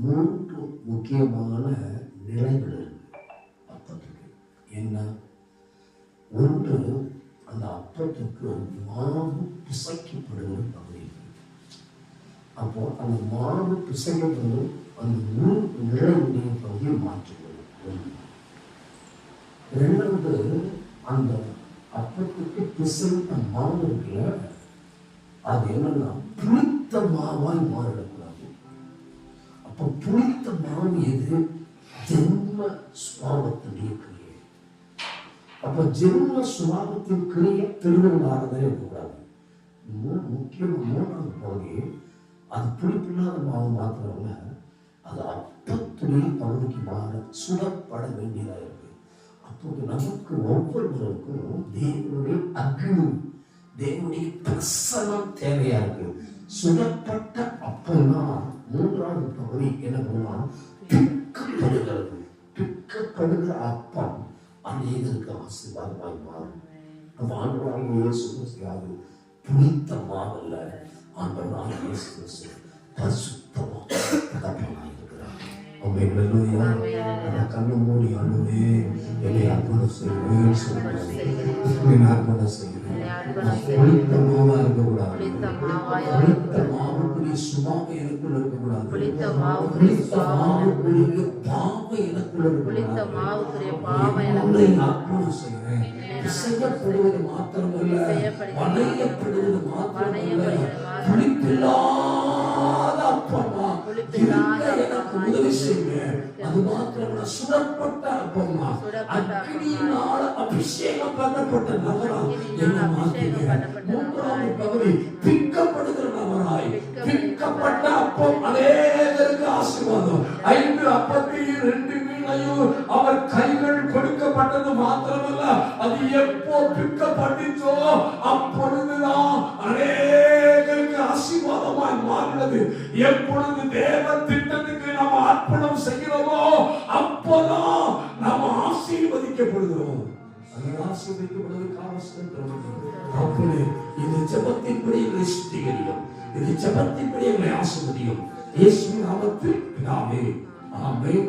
மூன்று முக்கியமான நிலைகள் இருக்கு அப்பத்துக்கு. என்ன? ஒன்று, அந்த அப்பத்துக்கு மாவு பிசைக்கப்படுகிற பகுதி. அப்போ அந்த மாவு பிசைக்கப்படுவது அந்த நிலையுடைய பகுதியை மாற்றுவது. ரெண்டாவது, அந்த அப்பத்துக்கு பிசைத்த மாவு இருக்குல்ல, அது என்னன்னா புளித்த மாவாய் மாறிடக்கூடாது. அப்ப புளித்த மாவு எது? ஜென்ம சுபாவத்துடைய கிரியை. அப்ப ஜென்ம சுபாவத்தின் கிரியை திருவிழாதான் இருக்கக்கூடாது. மூன்றாவது பகுதி, அது புளிப்பில்லாத மாவு மாத்திரமல்ல, அது அப்பத்துடைய பகுதிக்கு மாற சுடப்பட வேண்டியதா இருக்கு. அப்போ நமக்கு ஒவ்வொருவருக்கும் தேவனுடைய அக்னி, தேவனுடைய பிரசனம் தேவையா இருக்கு. சுடப்பட்ட அப்பம்னா மூன்றாவது பகுதி என்ன பண்ணுவோம்? பிக்கப்படுகிறது. பிக்கப்படுகிற அப்பம் அநேகருக்கு ஆசீர்வாதமாய் மாறும். நம்ம ஆண்டவராகிய இயேசு கிறிஸ்து புனித்த மாவல்ல, ஆண்டவராகிய இயேசு கிறிஸ்து பரிசுத்தமாக தகப்பனாய் இருக்கிறார். கண்ணு மூடி ஆண்டவரே என்னை அர்ப்பணம் செய்வேன் சொல்றேன். அர்ப்பணம் செய்கிறேன். புளித்த மாவா இருக்கக்கூடாது. புளித்த மாவுக்குரிய சுபாவம் எனக்குள்ள இருக்கக்கூடாது. புளித்த மாவுக்குரிய பாவம் எனக்குள்ள இருக்கக்கூடாது. அர்ப்பணம் செய்கிறேன். செய்யப்படுவது மாத்திரமல்ல, வணையப்படுவது மாத்திரமல்ல, புளிப்பில்லாத அப்பமா எனக்கு உதவி செய்வேன். அது மாத்திரமல்ல, சுடப்பட்ட அப்பமா, அக்னியினால அபிஷேகம் பண்ணப்பட்ட நபரா என்ன மாற்றுவேன். மூன்றாவது பகுதி, பிக்கப்படுகிற நபராய். பிக்கப்பட்ட அப்பம் அநேகருக்கு ஆசீர்வாதம். 5 அப்பத்தையும் 2 மீனையும் அவர் கைகள் கொடுக்கப்பட்டது மாத்திரமல்ல, அது எப்போ பிக்கப்பட்டுச்சோ அப்பொழுதுதான் அநேகருக்கு ஆசீர்வாதமாய் மாறினது. எப்பொழுது தேவ திட்டத்துக்கு நாம் அர்ப்பணம் செய்கிறோமோ அப்போதான் நாம் ஆசீர்வதிக்கப்படுகிறோம். ஆசீர்வதிக்கப்படுவதற்கு அவசியம். இது ஜெபத்தின்படி எங்களை சுத்திகரியும். இது ஜெபத்தின்படி எங்களை ஆசீர்வதியும். இயேசுவின் நாமத்தில் பிதாவே, ஆமென்.